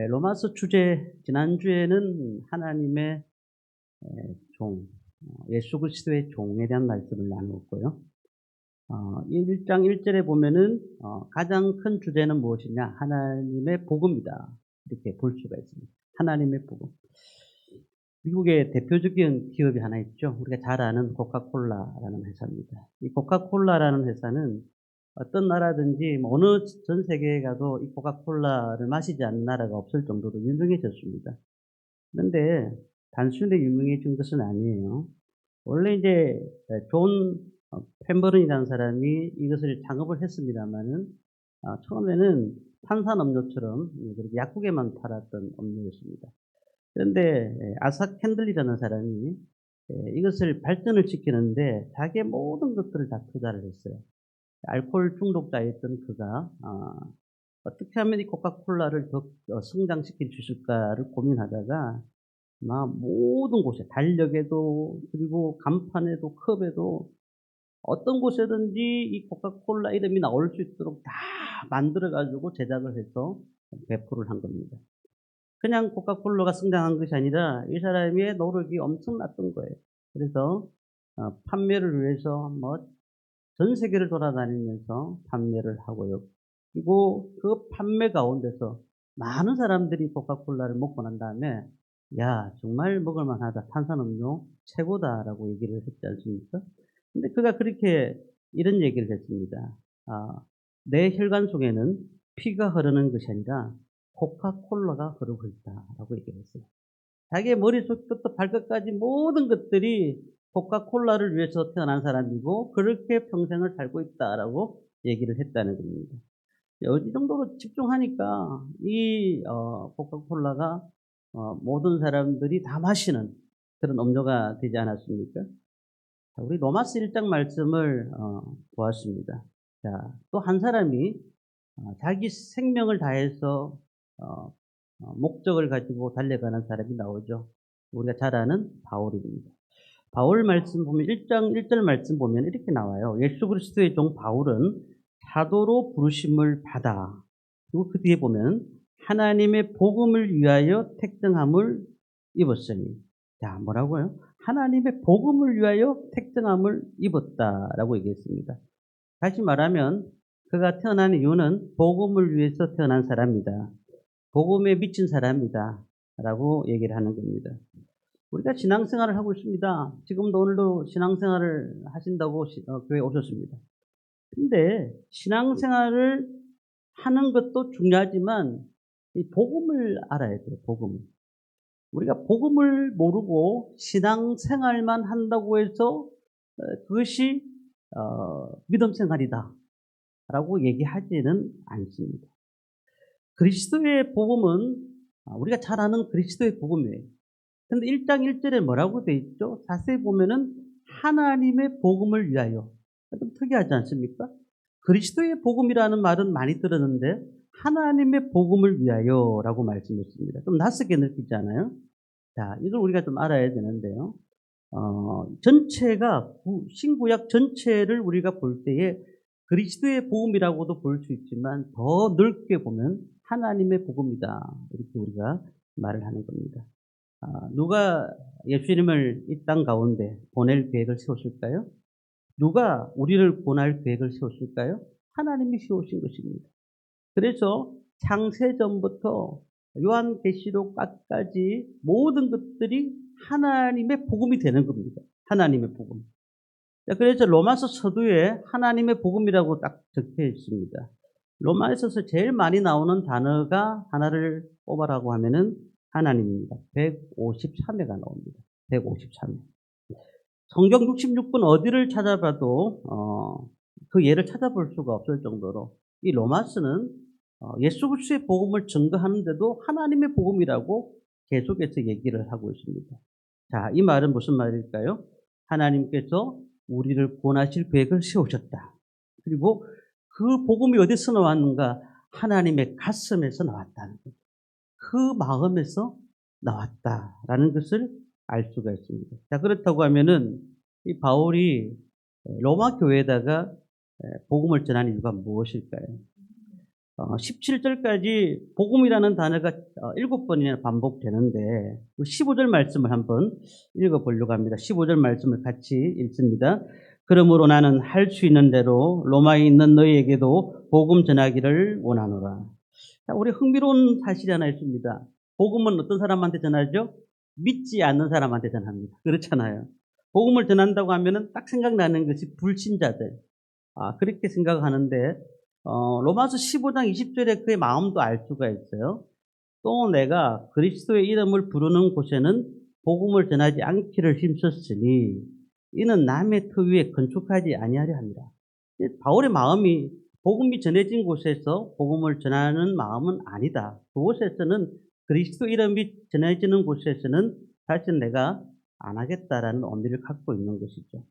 로마서 주제 지난주에는 하나님의 종, 예수 그리스도의 종에 대한 말씀을 나누었고요. 1장 1절에 보면은 가장 큰 주제는 무엇이냐? 하나님의 복음이다. 이렇게 볼 수가 있습니다. 하나님의 복음. 미국의 대표적인 기업이 하나 있죠. 우리가 잘 아는 코카콜라라는 회사입니다. 이 코카콜라라는 회사는 어떤 나라든지 어느 전 세계에 가도 이 코카콜라를 마시지 않는 나라가 없을 정도로 유명해졌습니다. 그런데 단순히 유명해진 것은 아니에요. 원래 이제 존 펜버런이라는 사람이 이것을 창업을 했습니다만은 처음에는 탄산음료처럼 약국에만 팔았던 음료였습니다. 그런데 아사 캔들이라는 사람이 이것을 발전을 시키는데 자기의 모든 것들을 다 투자를 했어요. 알코올 중독자였던 그가 어떻게 하면 이 코카콜라를 더 성장시킬 수 있을까를 고민하다가 모든 곳에 달력에도 그리고 간판에도 컵에도 어떤 곳에든지 이 코카콜라 이름이 나올 수 있도록 다 만들어 가지고 제작을 해서 배포를 한 겁니다. 그냥 코카콜라가 성장한 것이 아니라 이 사람의 노력이 엄청났던 거예요. 그래서 판매를 위해서 전 세계를 돌아다니면서 판매를 하고요. 그리고 그 판매 가운데서 많은 사람들이 코카콜라를 먹고 난 다음에 야, 정말 먹을 만하다. 탄산음료 최고다라고 얘기를 했지 않습니까? 근데 그가 그렇게 이런 얘기를 했습니다. 내 혈관 속에는 피가 흐르는 것이 아니라 코카콜라가 흐르고 있다라고 얘기를 했어요. 자기의 머릿속부터 발끝까지 모든 것들이 코카콜라를 위해서 태어난 사람이고 그렇게 평생을 살고 있다라고 얘기를 했다는 겁니다. 이 정도로 집중하니까 이 코카콜라가 모든 사람들이 다 마시는 그런 음료가 되지 않았습니까? 자, 우리 로마서 1장 말씀을 보았습니다. 자, 또 한 사람이 자기 생명을 다해서 목적을 가지고 달려가는 사람이 나오죠. 우리가 잘 아는 바울입니다. 바울 말씀 보면 1장 1절 말씀 보면 이렇게 나와요. 예수 그리스도의 종 바울은 사도로 부르심을 받아. 그리고 그 뒤에 보면 하나님의 복음을 위하여 택정함을 입었으니. 자, 뭐라고요? 하나님의 복음을 위하여 택정함을 입었다라고 얘기했습니다. 다시 말하면 그가 태어난 이유는 복음을 위해서 태어난 사람이다. 복음에 미친 사람이다. 라고 얘기를 하는 겁니다. 우리가 신앙생활을 하고 있습니다. 지금도 오늘도 신앙생활을 하신다고 교회에 오셨습니다. 근데 신앙생활을 하는 것도 중요하지만 이 복음을 알아야 돼요. 복음을. 우리가 복음을 모르고 신앙생활만 한다고 해서 그것이 믿음생활이다 라고 얘기하지는 않습니다. 그리스도의 복음은 우리가 잘 아는 그리스도의 복음이에요. 근데 1장 1절에 뭐라고 돼 있죠? 자세히 보면은 하나님의 복음을 위하여. 좀 특이하지 않습니까? 그리스도의 복음이라는 말은 많이 들었는데 하나님의 복음을 위하여라고 말씀했습니다. 좀 낯설게 느끼지 않아요? 자, 이걸 우리가 좀 알아야 되는데요. 전체가 신구약 전체를 우리가 볼 때에 그리스도의 복음이라고도 볼 수 있지만 더 넓게 보면 하나님의 복음이다. 이렇게 우리가 말을 하는 겁니다. 누가 예수님을 이 땅 가운데 보낼 계획을 세웠을까요? 누가 우리를 구원할 계획을 세웠을까요? 하나님이 세우신 것입니다. 그래서 창세전부터 요한계시록까지 모든 것들이 하나님의 복음이 되는 겁니다. 하나님의 복음. 그래서 로마서 서두에 하나님의 복음이라고 딱 적혀 있습니다. 로마에서 제일 많이 나오는 단어가 하나를 뽑아라고 하면은 하나님입니다. 153회가 나옵니다. 153회. 성경 66권 어디를 찾아봐도 그 예를 찾아볼 수가 없을 정도로 이 로마서는 예수 그리스도의 복음을 증거하는데도 하나님의 복음이라고 계속해서 얘기를 하고 있습니다. 자, 이 말은 무슨 말일까요? 하나님께서 우리를 구원하실 계획을 세우셨다. 그리고 그 복음이 어디서 나왔는가? 하나님의 가슴에서 나왔다는 거죠. 그 마음에서 나왔다라는 것을 알 수가 있습니다. 자, 그렇다고 하면은 이 바울이 로마 교회에다가 복음을 전하는 이유가 무엇일까요? 17절까지 복음이라는 단어가 7번이나 반복되는데 15절 말씀을 한번 읽어보려고 합니다. 15절 말씀을 같이 읽습니다. 그러므로 나는 할 수 있는 대로 로마에 있는 너희에게도 복음 전하기를 원하노라. 자, 우리 흥미로운 사실이 하나 있습니다. 복음은 어떤 사람한테 전하죠? 믿지 않는 사람한테 전합니다. 그렇잖아요. 복음을 전한다고 하면은 딱 생각나는 것이 불신자들. 그렇게 생각하는데 로마서 15장 20절에 그의 마음도 알 수가 있어요. 또 내가 그리스도의 이름을 부르는 곳에는 복음을 전하지 않기를 힘썼으니 이는 남의 터 위에 건축하지 아니하려 합니다. 바울의 마음이 복음이 전해진 곳에서 복음을 전하는 마음은 아니다. 그곳에서는 그리스도 이름이 전해지는 곳에서는 다시 내가 안 하겠다라는 의미를 갖고 있는 것이죠.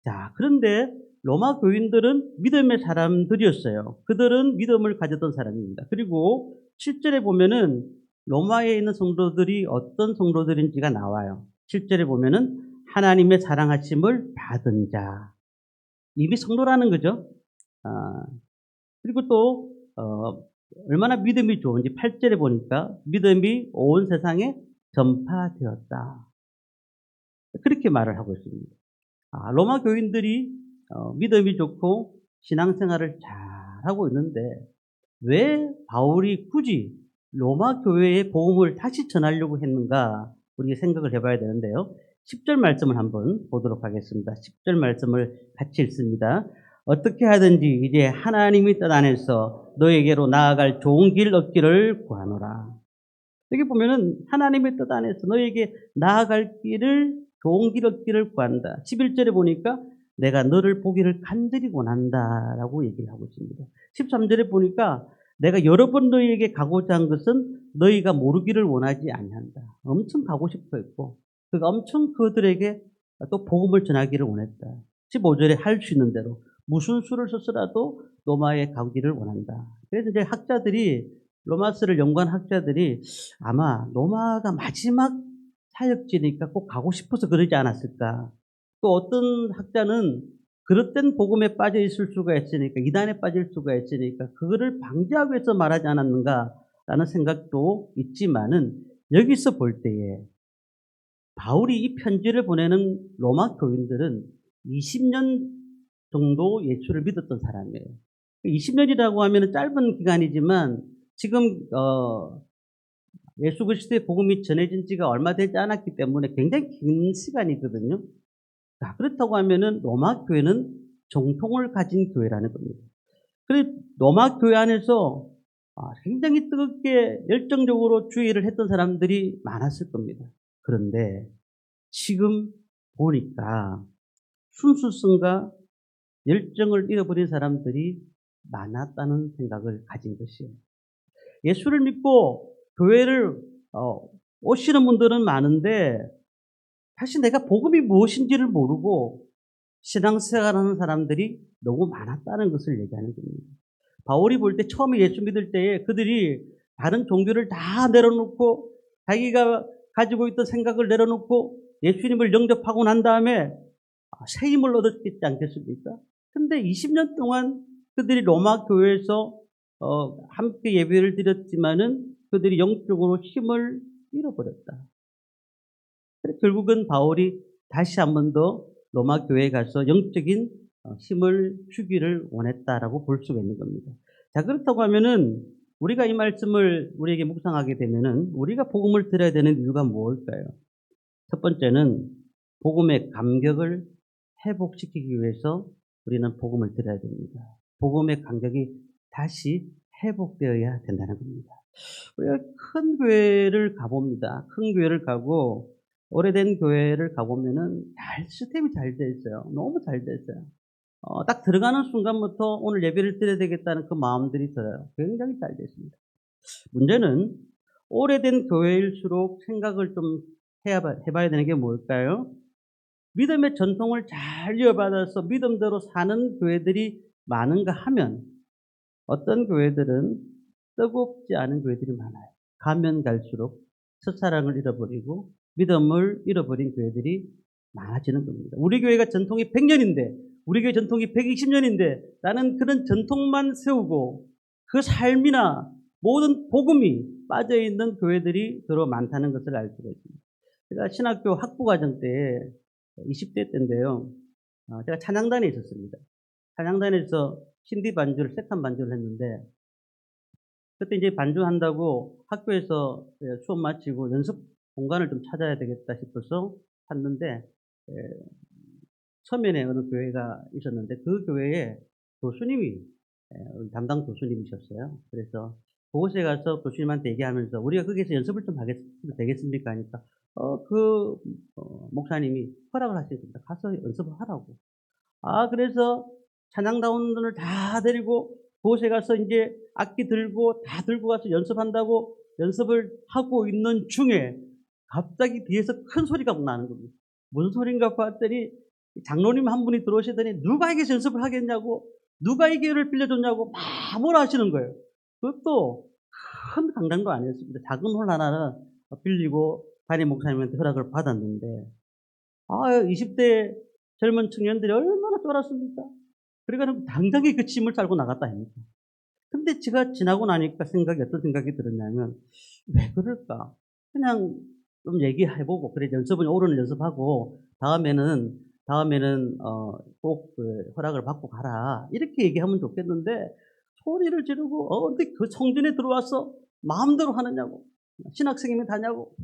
자, 그런데 로마 교인들은 믿음의 사람들이었어요. 그들은 믿음을 가졌던 사람입니다. 그리고 7절에 보면은 로마에 있는 성도들이 어떤 성도들인지가 나와요. 7절에 보면은 하나님의 사랑하심을 받은 자. 이미 성도라는 거죠. 그리고 또 얼마나 믿음이 좋은지 8절에 보니까 믿음이 온 세상에 전파되었다. 그렇게 말을 하고 있습니다. 로마 교인들이 믿음이 좋고 신앙생활을 잘하고 있는데 왜 바울이 굳이 로마 교회의 복음을 다시 전하려고 했는가 우리가 생각을 해봐야 되는데요. 10절 말씀을 한번 보도록 하겠습니다. 10절 말씀을 같이 읽습니다. 어떻게 하든지 이제 하나님이 뜻 안에서 너에게로 나아갈 좋은 길 얻기를 구하노라. 여기 보면은 하나님의 뜻 안에서 너에게 나아갈 길을 좋은 길 얻기를 구한다. 11절에 보니까 내가 너를 보기를 간절히 원한다라고 얘기를 하고 있습니다. 13절에 보니까 내가 여러 번 너희에게 가고자 한 것은 너희가 모르기를 원하지 아니한다. 엄청 가고 싶어 했고 그가 엄청 그들에게 또 복음을 전하기를 원했다. 15절에 할 수 있는 대로 무슨 수를 썼더라도 로마에 가기를 원한다. 그래서 이제 학자들이 로마서를 연구한 학자들이 아마 로마가 마지막 사역지니까 꼭 가고 싶어서 그러지 않았을까. 또 어떤 학자는 그릇된 복음에 빠져 있을 수가 있으니까 이단에 빠질 수가 있으니까 그거를 방지하기 위해서 말하지 않았는가라는 생각도 있지만은 여기서 볼 때에 바울이 이 편지를 보내는 로마 교인들은 20년 정도 예수를 믿었던 사람이에요. 20년이라고 하면 짧은 기간이지만 지금 예수 그리스도의 복음이 전해진 지가 얼마 되지 않았기 때문에 굉장히 긴 시간이거든요. 자, 그렇다고 하면은 로마 교회는 정통을 가진 교회라는 겁니다. 그래서 로마 교회 안에서 굉장히 뜨겁게 열정적으로 주의를 했던 사람들이 많았을 겁니다. 그런데 지금 보니까 순수성과 열정을 잃어버린 사람들이 많았다는 생각을 가진 것이에요. 예수를 믿고 교회를 오시는 분들은 많은데 사실 내가 복음이 무엇인지를 모르고 신앙생활하는 사람들이 너무 많았다는 것을 얘기하는 겁니다. 바울이 볼 때 처음에 예수 믿을 때에 그들이 다른 종교를 다 내려놓고 자기가 가지고 있던 생각을 내려놓고 예수님을 영접하고 난 다음에 새 힘을 얻었겠지 않겠습니까? 근데 20년 동안 그들이 로마 교회에서 함께 예배를 드렸지만은 그들이 영적으로 힘을 잃어버렸다. 결국은 바울이 다시 한 번 더 로마 교회에 가서 영적인 힘을 주기를 원했다라고 볼 수가 있는 겁니다. 자, 그렇다고 하면은 우리가 이 말씀을 우리에게 묵상하게 되면은 우리가 복음을 들어야 되는 이유가 무엇일까요? 첫 번째는 복음의 감격을 회복시키기 위해서 우리는 복음을 들어야 됩니다. 복음의 감격이 다시 회복되어야 된다는 겁니다. 우리가 큰 교회를 가봅니다. 큰 교회를 가고 오래된 교회를 가보면은 시스템이 잘 돼 있어요. 너무 잘 돼 있어요. 딱 들어가는 순간부터 오늘 예배를 드려야 되겠다는 그 마음들이 들어요. 굉장히 잘 돼 있습니다. 문제는 오래된 교회일수록 생각을 좀 해봐야 되는 게 뭘까요? 믿음의 전통을 잘 이어받아서 믿음대로 사는 교회들이 많은가 하면 어떤 교회들은 뜨겁지 않은 교회들이 많아요. 가면 갈수록 첫사랑을 잃어버리고 믿음을 잃어버린 교회들이 많아지는 겁니다. 우리 교회가 전통이 100년인데 우리 교회 전통이 120년인데 나는 그런 전통만 세우고 그 삶이나 모든 복음이 빠져있는 교회들이 더러 많다는 것을 알 수가 있습니다. 제가 신학교 학부과정 때 20대 때인데요. 제가 찬양단에 있었습니다. 찬양단에서 신디 반주를 세탄 반주를 했는데 그때 이제 반주한다고 학교에서 수업 마치고 연습 공간을 좀 찾아야 되겠다 싶어서 갔는데 서면에 어느 교회가 있었는데 그 교회에 교수님이 담당 교수님이셨어요. 그래서 그곳에 가서 교수님한테 얘기하면서 우리가 거기서 연습을 좀 되겠습니까? 하니까 목사님이 허락을 하셨습니다. 가서 연습을 하라고. 그래서 찬양다운들을 다 데리고 그곳에 가서 이제 악기 들고 다 들고 가서 연습한다고 연습을 하고 있는 중에 갑자기 뒤에서 큰 소리가 나는 겁니다. 무슨 소린가 봤더니 장로님 한 분이 들어오시더니 누가 여기서 연습을 하겠냐고, 누가 이 기회를 빌려줬냐고 막 뭐라 하시는 거예요. 그것도 큰 강단도 아니었습니다. 작은 홀 하나는 빌리고 담임 목사님한테 허락을 받았는데 20대 젊은 청년들이 얼마나 쫄았습니까? 그러니까 당장에 그 짐을 달고 나갔다 합니다. 근데 제가 지나고 나니까 어떤 생각이 들었냐면 왜 그럴까? 그냥 좀 얘기해보고 그래 연습은 오늘은 연습하고 다음에는 꼭 허락을 받고 가라 이렇게 얘기하면 좋겠는데 소리를 지르고 근데 그 성전에 들어와서 마음대로 하느냐고 신학생이면 다냐고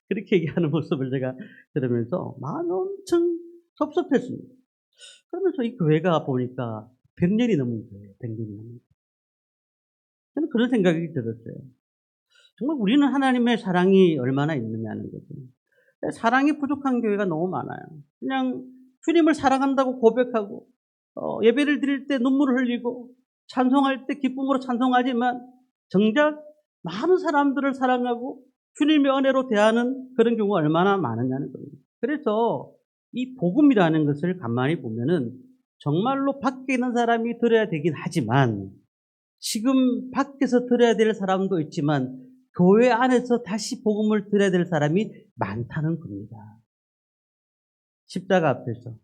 그렇게 얘기하는 모습을 제가 들으면서 마음이 엄청 섭섭했습니다. 그러면서 이 교회가 보니까 100년이 넘은 거예요. 100년이 넘은 거예요. 저는 그런 생각이 들었어요. 정말 우리는 하나님의 사랑이 얼마나 있느냐는 거죠. 사랑이 부족한 교회가 너무 많아요. 그냥 주님을 사랑한다고 고백하고 예배를 드릴 때 눈물을 흘리고 찬송할 때 기쁨으로 찬송하지만 정작 많은 사람들을 사랑하고 주님의 은혜로 대하는 그런 경우가 얼마나 많으냐는 겁니다. 그래서 이 복음이라는 것을 가만히 보면은 정말로 밖에 있는 사람이 들어야 되긴 하지만 지금 밖에서 들어야 될 사람도 있지만 교회 안에서 다시 복음을 들어야 될 사람이 많다는 겁니다. 십자가 앞에서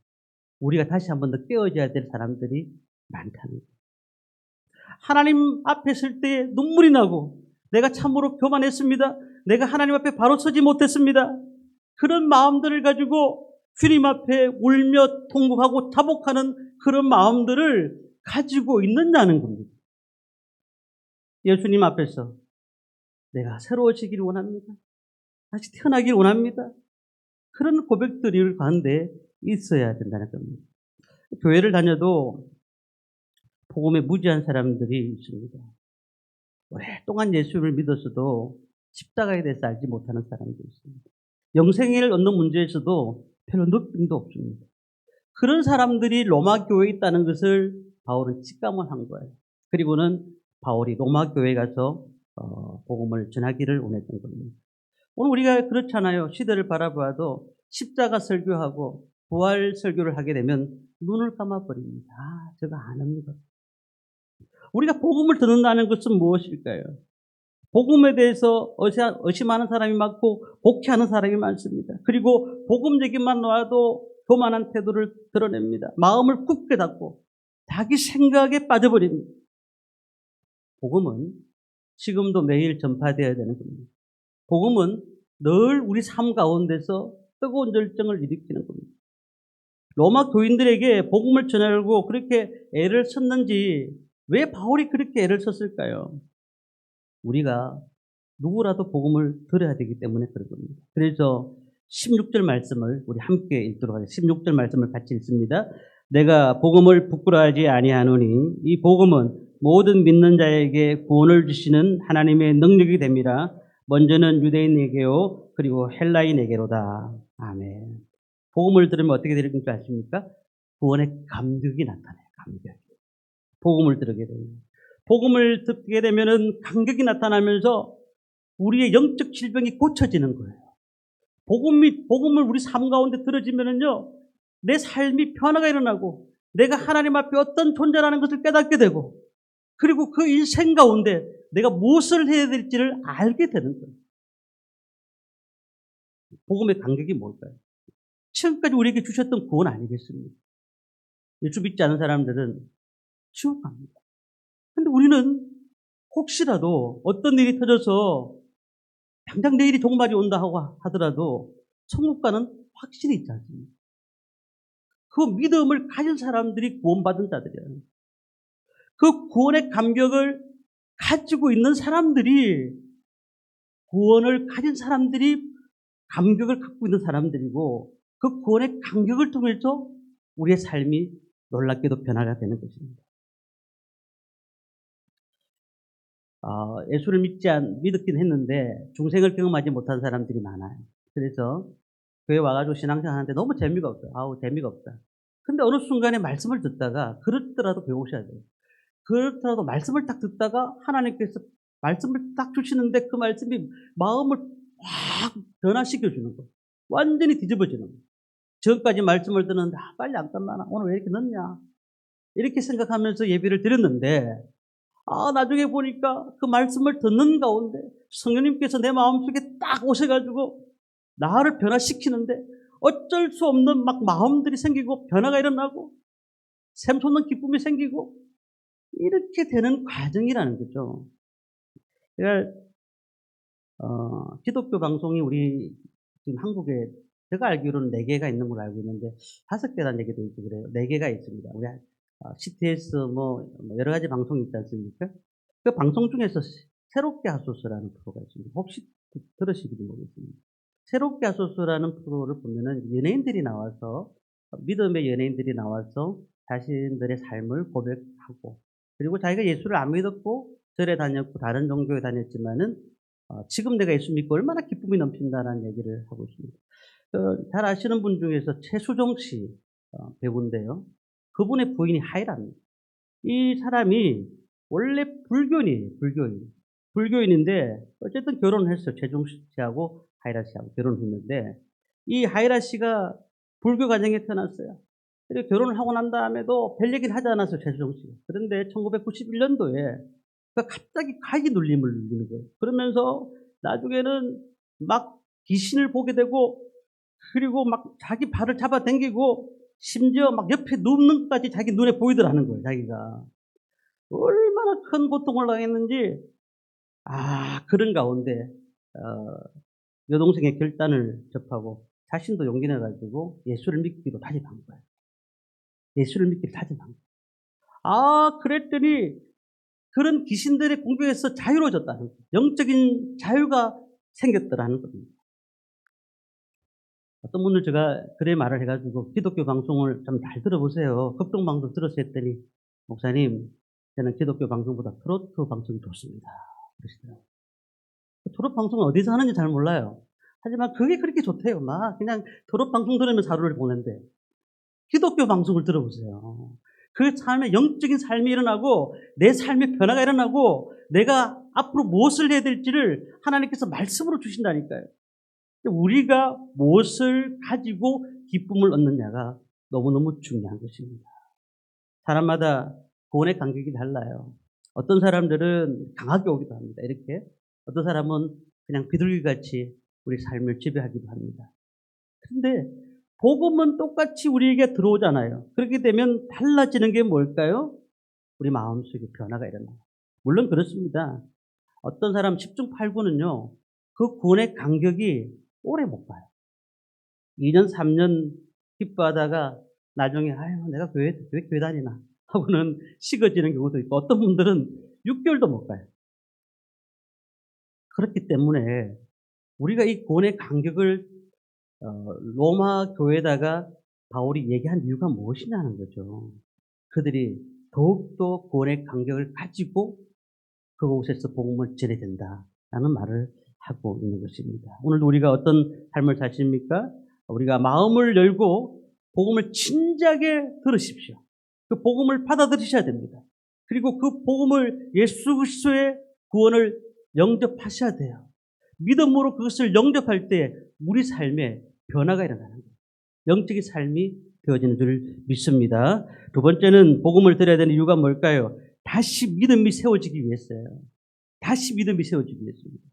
우리가 다시 한 번 더 깨어져야 될 사람들이 많다는 거예요. 하나님 앞에 설 때 눈물이 나고 내가 참으로 교만했습니다. 내가 하나님 앞에 바로 서지 못했습니다. 그런 마음들을 가지고 주님 앞에 울며 통곡하고 자복하는 그런 마음들을 가지고 있느냐는 겁니다. 예수님 앞에서 내가 새로워지기를 원합니다. 다시 태어나기를 원합니다. 그런 고백들이 가운데 있어야 된다는 겁니다. 교회를 다녀도 복음에 무지한 사람들이 있습니다. 오랫동안 예수를 믿었어도 십자가에 대해서 알지 못하는 사람들이 있습니다. 영생을 얻는 문제에서도 별로 느낌도 없습니다. 그런 사람들이 로마 교회에 있다는 것을 바울은 직감을 한 거예요. 그리고는 바울이 로마 교회에 가서 복음을 전하기를 원했던 겁니다. 오늘 우리가 그렇잖아요. 시대를 바라봐도 십자가 설교하고 부활 설교를 하게 되면 눈을 감아버립니다. 저거 안 합니다. 우리가 복음을 듣는다는 것은 무엇일까요? 복음에 대해서 의심하는 사람이 많고 복해하는 사람이 많습니다. 그리고 복음 얘기만 나와도 교만한 태도를 드러냅니다. 마음을 굳게 닫고 자기 생각에 빠져버립니다. 복음은 지금도 매일 전파되어야 되는 겁니다. 복음은 늘 우리 삶 가운데서 뜨거운 열정을 일으키는 겁니다. 로마 교인들에게 복음을 전하려고 그렇게 애를 썼는지 왜 바울이 그렇게 애를 썼을까요? 우리가 누구라도 복음을 들어야 되기 때문에 그런 겁니다. 그래서 16절 말씀을 우리 함께 읽도록 하겠습니다. 16절 말씀을 같이 읽습니다. 내가 복음을 부끄러워하지 아니하노니 이 복음은 모든 믿는 자에게 구원을 주시는 하나님의 능력이 됩니다. 먼저는 유대인에게요 그리고 헬라인에게로다. 아멘. 복음을 들으면 어떻게 되는 줄 아십니까? 구원의 감격이 나타나요. 감격. 복음을 들게 됩니다. 복음을 듣게 되면은 감격이 나타나면서 우리의 영적 질병이 고쳐지는 거예요. 복음을 우리 삶 가운데 들어지면은요, 내 삶이 변화가 일어나고, 내가 하나님 앞에 어떤 존재라는 것을 깨닫게 되고, 그리고 그 인생 가운데 내가 무엇을 해야 될지를 알게 되는 거예요. 복음의 감격이 뭘까요? 지금까지 우리에게 주셨던 구원 아니겠습니까? 예수 믿지 않은 사람들은 지옥 갑니다. 근데 우리는 혹시라도 어떤 일이 터져서 당장 내일이 종말이 온다 하고 하더라도 천국과는 확신이 있지 않습니까? 그 믿음을 가진 사람들이 구원받은 자들이에요. 그 구원의 감격을 가지고 있는 사람들이, 구원을 가진 사람들이 감격을 갖고 있는 사람들이고, 그 구원의 감격을 통해서 우리의 삶이 놀랍게도 변화가 되는 것입니다. 예수를 믿었긴 했는데 중생을 경험하지 못한 사람들이 많아요. 그래서 교회 와가지고 신앙생활 하는데 너무 재미가 없어요. 재미가 없다. 근데 어느 순간에 말씀을 듣다가, 그렇더라도 배우셔야 돼요. 그렇더라도 말씀을 딱 듣다가 하나님께서 말씀을 딱 주시는데 그 말씀이 마음을 확 변화시켜 주는 거예요. 완전히 뒤집어지는 거예요. 전까지 말씀을 듣는데 빨리 안 끝나나? 오늘 왜 이렇게 늦냐? 이렇게 생각하면서 예배를 드렸는데 나중에 보니까 그 말씀을 듣는 가운데 성령님께서 내 마음속에 딱 오셔가지고 나를 변화시키는데 어쩔 수 없는 막 마음들이 생기고 변화가 일어나고 샘솟는 기쁨이 생기고 이렇게 되는 과정이라는 거죠. 그러니까 기독교 방송이 우리 지금 한국에 제가 알기로는 4개가 있는 걸로 알고 있는데 5개라는 얘기도 있고 그래요. 4개가 있습니다. 우리 CTS 여러 가지 방송이 있지 않습니까? 그 방송 중에서 새롭게 하소서라는 프로가 있습니다. 혹시 들으시기도 모르겠습니다. 새롭게 하소서라는 프로를 보면은 연예인들이 나와서, 믿음의 연예인들이 나와서 자신들의 삶을 고백하고, 그리고 자기가 예수를 안 믿었고 절에 다녔고 다른 종교에 다녔지만은 지금 내가 예수 믿고 얼마나 기쁨이 넘친다라는 얘기를 하고 있습니다. 잘 아시는 분 중에서 최수종 씨 배우인데요. 그분의 부인이 하이라입니다. 이 사람이 원래 불교인인데 어쨌든 결혼을 했어요. 최종 씨하고 하이라 씨하고 결혼을 했는데, 이 하이라 씨가 불교 가정에 태어났어요. 그리고 결혼을 하고 난 다음에도 별 얘기를 하지 않았어요, 최수종 씨가. 그런데 1991년도에 갑자기 가기 눌림을 누리는 거예요. 그러면서 나중에는 막 귀신을 보게 되고, 그리고 막 자기 발을 잡아당기고, 심지어 막 옆에 눕는 것까지 자기 눈에 보이더라는 거예요, 자기가. 얼마나 큰 고통을 당했는지, 그런 가운데, 여동생의 결단을 접하고 자신도 용기 내가지고 예수를 믿기로 다짐한 거예요. 예수를 믿기로 다짐한 거예요. 그랬더니 그런 귀신들의 공격에서 자유로워졌다는 거예요. 영적인 자유가 생겼더라는 겁니다. 어떤 분들 제가 그래 말을 해가지고 기독교 방송을 좀 잘 들어보세요. 극동 방송 들었어요 했더니, 목사님, 저는 기독교 방송보다 트로트 방송이 좋습니다. 그러시더라고요. 트로트 방송은 어디서 하는지 잘 몰라요. 하지만 그게 그렇게 좋대요. 막 그냥 트로트 방송 들으면서 하루를 보낸대. 기독교 방송을 들어보세요. 그 삶에 영적인 삶이 일어나고 내 삶의 변화가 일어나고 내가 앞으로 무엇을 해야 될지를 하나님께서 말씀으로 주신다니까요. 우리가 무엇을 가지고 기쁨을 얻느냐가 너무너무 중요한 것입니다. 사람마다 구원의 간격이 달라요. 어떤 사람들은 강하게 오기도 합니다. 이렇게. 어떤 사람은 그냥 비둘기같이 우리 삶을 지배하기도 합니다. 그런데 복음은 똑같이 우리에게 들어오잖아요. 그렇게 되면 달라지는 게 뭘까요? 우리 마음속에 변화가 일어나요. 물론 그렇습니다. 어떤 사람 10중 8구는요. 그 구원의 간격이 오래 못 가요. 2년, 3년 기뻐하다가 나중에 내가 왜 교회 다니나 하고는 식어지는 경우도 있고, 어떤 분들은 6개월도 못 가요. 그렇기 때문에 우리가 이 구원의 간격을 로마 교회에다가 바울이 얘기한 이유가 무엇이냐는 거죠. 그들이 더욱더 구원의 간격을 가지고 그곳에서 복음을 전해야 된다라는 말을 하고 있는 것입니다. 오늘도 우리가 어떤 삶을 사십니까? 우리가 마음을 열고 복음을 진지하게 들으십시오. 그 복음을 받아들이셔야 됩니다. 그리고 그 복음을 예수 그리스도의 구원을 영접하셔야 돼요. 믿음으로 그것을 영접할 때 우리 삶에 변화가 일어나는 거예요. 영적인 삶이 되어지는 줄 믿습니다. 두 번째는 복음을 들어야 되는 이유가 뭘까요? 다시 믿음이 세워지기 위해서예요. 다시 믿음이 세워지기 위해서입니다.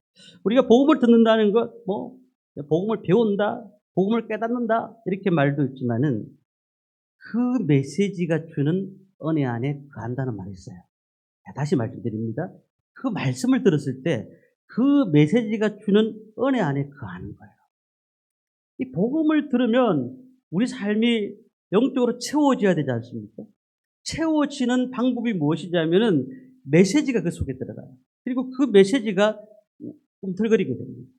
우리가 복음을 듣는다는 것, 복음을 배운다, 복음을 깨닫는다, 이렇게 말도 있지만은 그 메시지가 주는 은혜 안에 거한다는 말이 있어요. 다시 말씀드립니다. 그 말씀을 들었을 때 그 메시지가 주는 은혜 안에 거하는 거예요. 이 복음을 들으면 우리 삶이 영적으로 채워져야 되지 않습니까? 채워지는 방법이 무엇이냐면은 메시지가 그 속에 들어가요. 그리고 그 메시지가 꿈틀거리게 됩니다.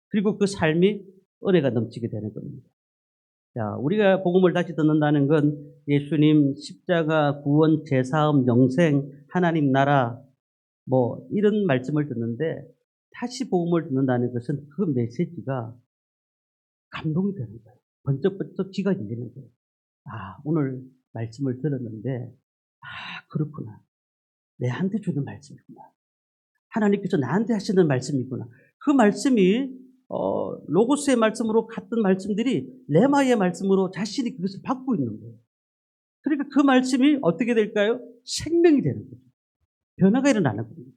그리고 그 삶이 은혜가 넘치게 되는 겁니다. 자, 우리가 복음을 다시 듣는다는 건 예수님 십자가, 구원, 재사함, 영생, 하나님 나라 뭐 이런 말씀을 듣는데 다시 복음을 듣는다는 것은 그 메시지가 감동이 되는 거예요. 번쩍번쩍 귀가 열리는 거예요. 아, 오늘 말씀을 들었는데 아, 그렇구나. 내한테 주는 말씀이구나. 하나님께서 나한테 하시는 말씀이구나. 그 말씀이 로고스의 말씀으로 같은 말씀들이 레마의 말씀으로 자신이 그것을 받고 있는 거예요. 그러니까 그 말씀이 어떻게 될까요? 생명이 되는 거죠. 변화가 일어나는 겁니다.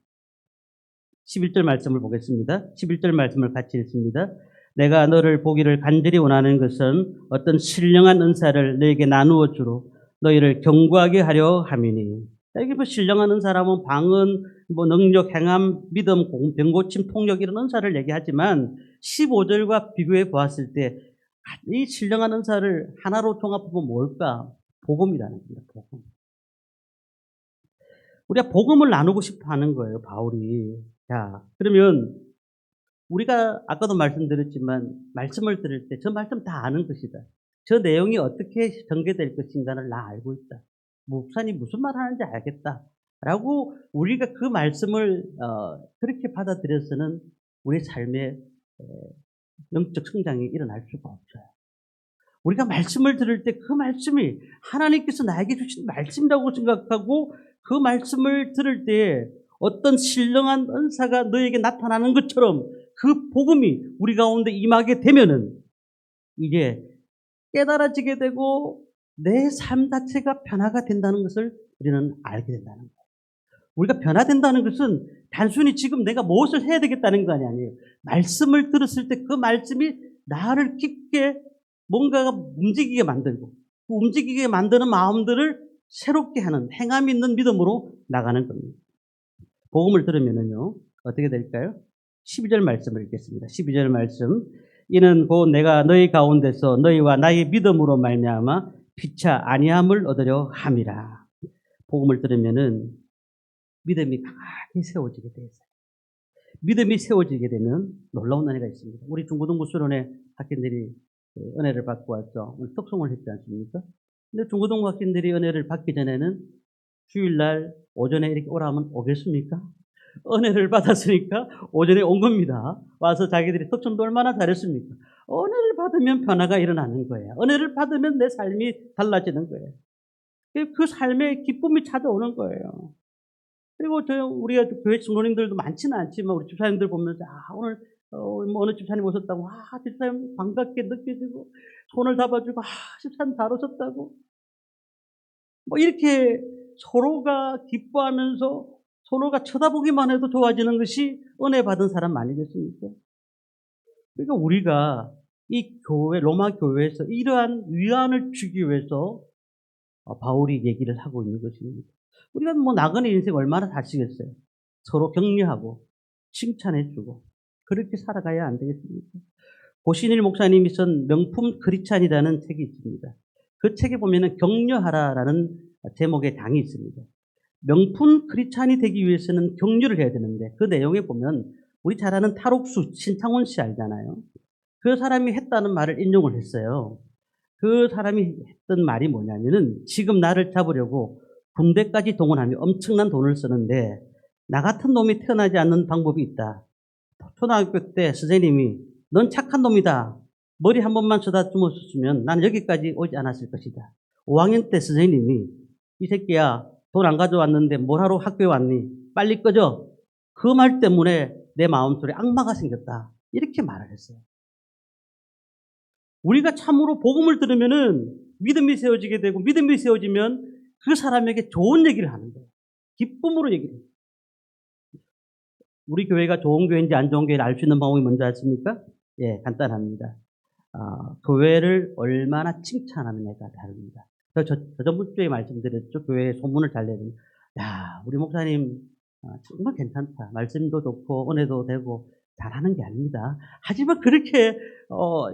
11절 말씀을 보겠습니다. 11절 말씀을 같이 읽습니다. 내가 너를 보기를 간절히 원하는 것은 어떤 신령한 은사를 너에게 나누어 주로 너희를 견고하게 하려 함이니. 여기 뭐 신령한 은사라면 방언, 뭐 능력, 행함, 믿음, 병고침, 통역 이런 은사를 얘기하지만 15절과 비교해 보았을 때 이 신령한 은사를 하나로 종합하면 뭘까? 복음이라는 겁니다. 복음. 우리가 복음을 나누고 싶어 하는 거예요, 바울이. 자, 그러면 우리가 아까도 말씀드렸지만 말씀을 들을 때 저 말씀 다 아는 것이다. 저 내용이 어떻게 전개될 것인가를 나 알고 있다. 목사님 무슨 말 하는지 알겠다. 라고 우리가 그 말씀을 그렇게 받아들여서는 우리 삶의 영적 성장이 일어날 수가 없어요. 우리가 말씀을 들을 때 그 말씀이 하나님께서 나에게 주신 말씀이라고 생각하고 그 말씀을 들을 때 어떤 신령한 은사가 너에게 나타나는 것처럼 그 복음이 우리 가운데 임하게 되면은 이제 깨달아지게 되고 내 삶 자체가 변화가 된다는 것을 우리는 알게 된다는 거예요. 우리가 변화된다는 것은 단순히 지금 내가 무엇을 해야 되겠다는 거 아니에요. 말씀을 들었을 때 그 말씀이 나를 깊게 뭔가가 움직이게 만들고 그 움직이게 만드는 마음들을 새롭게 하는 행함 있는 믿음으로 나가는 겁니다. 복음을 들으면은요 어떻게 될까요? 12절 말씀을 읽겠습니다. 12절 말씀. 이는 곧 내가 너희 가운데서 너희와 나의 믿음으로 말미암아 피차 아니함을 얻으려 함이라. 복음을 들으면은 믿음이 강하게 세워지게 되어요. 믿음이 세워지게 되면 놀라운 은혜가 있습니다. 우리 중고등부 수련회 학생들이 은혜를 받고 왔죠. 오늘 특송을 했지 않습니까? 근데 중고등부 학생들이 은혜를 받기 전에는 주일날 오전에 이렇게 오라면 오겠습니까? 은혜를 받았으니까 오전에 온 겁니다. 와서 자기들이 특송도 얼마나 잘했습니까? 은혜를 받으면 변화가 일어나는 거예요. 은혜를 받으면 내 삶이 달라지는 거예요. 그 삶의 기쁨이 찾아오는 거예요. 그리고 우리가 교회 성도님들도 많지는 않지만 우리 집사님들 보면서 오늘 뭐 어느 집사님 오셨다고 집사님 반갑게 느껴지고 손을 잡아주고 집사님 잘 오셨다고 뭐 이렇게 서로가 기뻐하면서 서로가 쳐다보기만 해도 좋아지는 것이 은혜 받은 사람 아니겠습니까? 그러니까 우리가 이 교회 로마 교회에서 이러한 위안을 주기 위해서 바울이 얘기를 하고 있는 것입니다. 우리가 뭐 나그네 인생 얼마나 사시겠어요? 서로 격려하고 칭찬해주고 그렇게 살아가야 안 되겠습니까? 고신일 목사님이 쓴 명품 크리스찬이라는 책이 있습니다. 그 책에 보면은 격려하라라는 제목의 장이 있습니다. 명품 크리스찬이 되기 위해서는 격려를 해야 되는데 그 내용에 보면 우리 잘 아는 탈옥수 신창원 씨 알잖아요. 그 사람이 했다는 말을 인용을 했어요. 그 사람이 했던 말이 뭐냐면은 지금 나를 잡으려고 군대까지 동원하며 엄청난 돈을 쓰는데 나 같은 놈이 태어나지 않는 방법이 있다. 초등학교 때 선생님이 넌 착한 놈이다. 머리 한 번만 쓰다듬었으면 난 여기까지 오지 않았을 것이다. 5학년 때 선생님이 이 새끼야 돈 안 가져왔는데 뭘 하러 학교에 왔니? 빨리 꺼져. 그 말 때문에 내 마음속에 악마가 생겼다. 이렇게 말을 했어요. 우리가 참으로 복음을 들으면은 믿음이 세워지게 되고 믿음이 세워지면 그 사람에게 좋은 얘기를 하는 거예요. 기쁨으로 얘기를 해요. 우리 교회가 좋은 교회인지 안 좋은 교회를 알 수 있는 방법이 뭔지 아십니까? 예, 간단합니다. 교회를 얼마나 칭찬하느냐가 다릅니다. 저번 주에 말씀드렸죠. 교회에 소문을 잘 내는. 야, 우리 목사님 정말 괜찮다. 말씀도 좋고 은혜도 되고 잘하는 게 아닙니다. 하지만 그렇게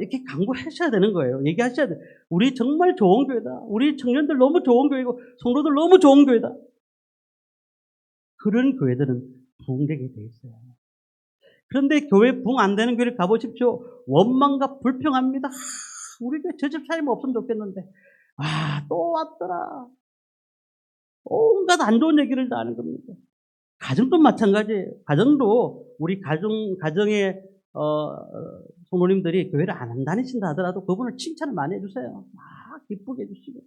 이렇게 강구하셔야 되는 거예요. 얘기하셔야 돼. 우리 정말 좋은 교회다. 우리 청년들 너무 좋은 교회고 성도들 너무 좋은 교회다. 그런 교회들은 부흥되게 돼 있어요. 그런데 교회 부흥 안 되는 교회를 가보십시오. 원망과 불평합니다. 우리가 저 집사님 없으면 좋겠는데 또 왔더라. 온갖 안 좋은 얘기를 다 하는 겁니다. 가정도 마찬가지예요. 가정도 우리 가정의 성도님들이 교회를 안 다니신다 하더라도 그분을 칭찬을 많이 해주세요. 막 기쁘게 해주시고.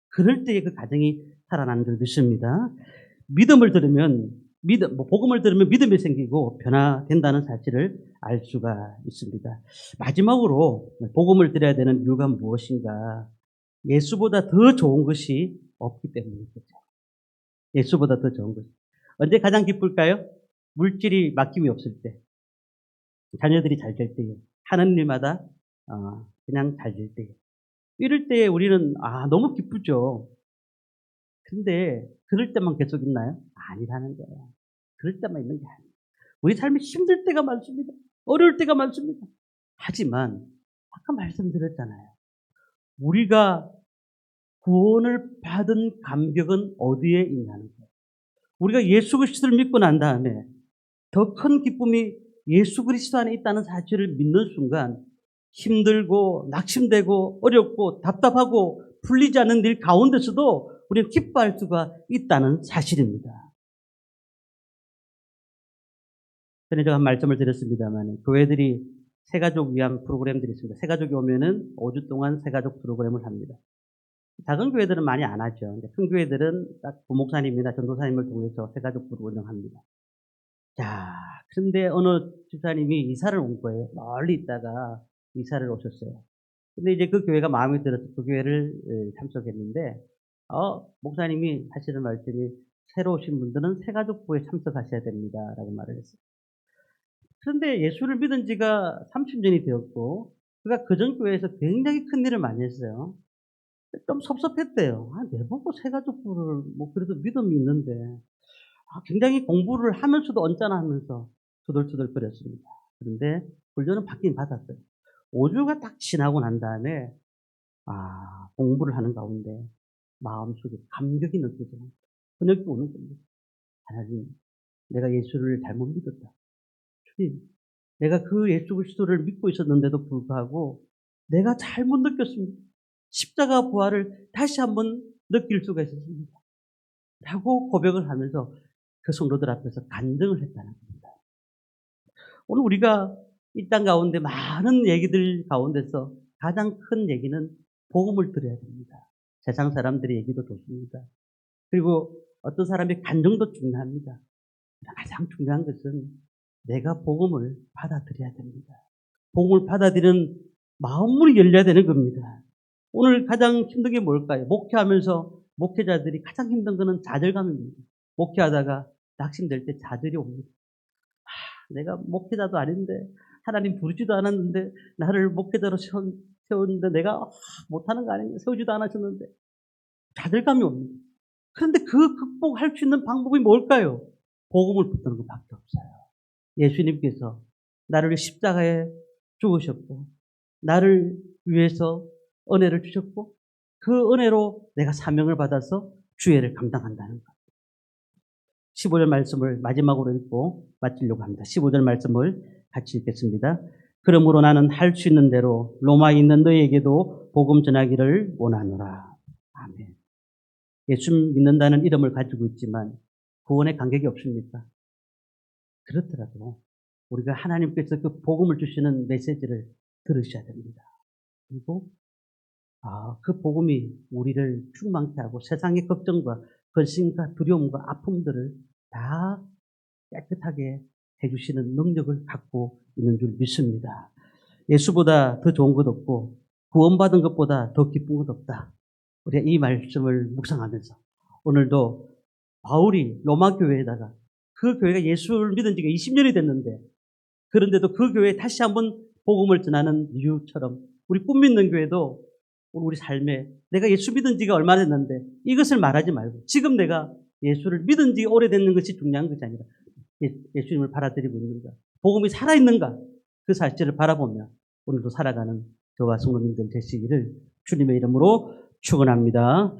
그럴 때에 그 가정이 살아나는 줄 믿습니다. 믿음을 들으면 복음을 들으면 믿음이 생기고 변화된다는 사실을 알 수가 있습니다. 마지막으로 복음을 들어야 되는 이유가 무엇인가? 예수보다 더 좋은 것이 없기 때문이죠. 예수보다 더 좋은 것. 언제 가장 기쁠까요? 물질이 막힘이 없을 때, 자녀들이 잘 될 때에, 하는 일마다 그냥 잘 될 때에. 이럴 때 우리는 너무 기쁘죠. 근데 그럴 때만 계속 있나요? 아니라는 거예요. 그럴 때만 있는 게 아니에요. 우리 삶이 힘들 때가 많습니다. 어려울 때가 많습니다. 하지만 아까 말씀드렸잖아요. 우리가 구원을 받은 감격은 어디에 있냐는 거예요. 우리가 예수 그리스도를 믿고 난 다음에 더 큰 기쁨이 예수 그리스도 안에 있다는 사실을 믿는 순간 힘들고 낙심되고 어렵고 답답하고 풀리지 않는 일 가운데서도 우리는 기뻐할 수가 있다는 사실입니다. 전에 제가 한 말씀을 드렸습니다만 교회들이 새가족 위한 프로그램들이 있습니다. 새가족이 오면은 5주 동안 새가족 프로그램을 합니다. 작은 교회들은 많이 안 하죠. 큰 교회들은 딱 부목사님이나 전도사님을 통해서 새가족 부를 운영합니다. 자, 그런데 어느 집사님이 이사를 온 거예요. 멀리 있다가 이사를 오셨어요. 근데 이제 그 교회가 마음에 들어서 그 교회를 참석했는데, 목사님이 하시는 말씀이 새로 오신 분들은 새가족부에 참석하셔야 됩니다. 라고 말을 했어요. 그런데 예수를 믿은 지가 30년이 되었고, 그가 그전 교회에서 굉장히 큰 일을 많이 했어요. 좀 섭섭했대요. 내보고 새가족부를, 그래도 믿음이 있는데, 굉장히 공부를 하면서도 언짢아하면서 투덜투덜거렸습니다. 그런데 불교는 받긴 받았어요. 5주가 딱 지나고 난 다음에, 공부를 하는 가운데, 마음속에 감격이 느껴져요. 번역이 오는 겁니다. 하나님, 내가 예수를 잘못 믿었다. 주님, 내가 그 예수 그리스도를 믿고 있었는데도 불구하고 내가 잘못 느꼈습니다. 십자가 부활을 다시 한번 느낄 수가 있었습니다. 라고 고백을 하면서 그 성도들 앞에서 간증을 했다는 겁니다. 오늘 우리가 이 땅 가운데 많은 얘기들 가운데서 가장 큰 얘기는 복음을 들어야 됩니다. 세상 사람들의 얘기도 좋습니다. 그리고 어떤 사람의 간증도 중요합니다. 가장 중요한 것은 내가 복음을 받아들여야 됩니다. 복음을 받아들이는 마음문이 열려야 되는 겁니다. 오늘 가장 힘든 게 뭘까요? 목회하면서 목회자들이 가장 힘든 것은 좌절감입니다. 목회하다가 낙심될 때 좌절이 옵니다. 내가 목회자도 아닌데 하나님 부르지도 않았는데 나를 목회자로 세웠는데 내가 못하는 거 아닌가? 세우지도 않으셨는데 좌절감이 옵니다. 그런데 그 극복할 수 있는 방법이 뭘까요? 복음을 붙드는 것밖에 없어요. 예수님께서 나를 십자가에 죽으셨고 나를 위해서 은혜를 주셨고 그 은혜로 내가 사명을 받아서 주애를 감당한다는 것. 15절 말씀을 마지막으로 읽고 마치려고 합니다. 15절 말씀을 같이 읽겠습니다. 그러므로 나는 할 수 있는 대로 로마에 있는 너희에게도 복음 전하기를 원하노라. 아멘. 예수 믿는다는 이름을 가지고 있지만 구원에 간격이 없습니까? 그렇더라도 우리가 하나님께서 그 복음을 주시는 메시지를 들으셔야 됩니다. 그리고 그 복음이 우리를 충만케 하고 세상의 걱정과 근심과 두려움과 아픔들을 다 깨끗하게 해주시는 능력을 갖고 있는 줄 믿습니다. 예수보다 더 좋은 것 없고 구원받은 것보다 더 기쁜 것 없다. 우리가 이 말씀을 묵상하면서 오늘도 바울이 로마 교회에다가 그 교회가 예수를 믿은 지가 20년이 됐는데 그런데도 그 교회에 다시 한번 복음을 전하는 이유처럼 우리 꿈 믿는 교회도 우리 삶에 내가 예수 믿은 지가 얼마 됐는데 이것을 말하지 말고 지금 내가 예수를 믿은 지 오래됐는 것이 중요한 것이 아니라 예수님을 받아들이고 있는가, 복음이 살아있는가, 그 사실을 바라보며 오늘도 살아가는 저와 성도님들 되시기를 주님의 이름으로 축원합니다.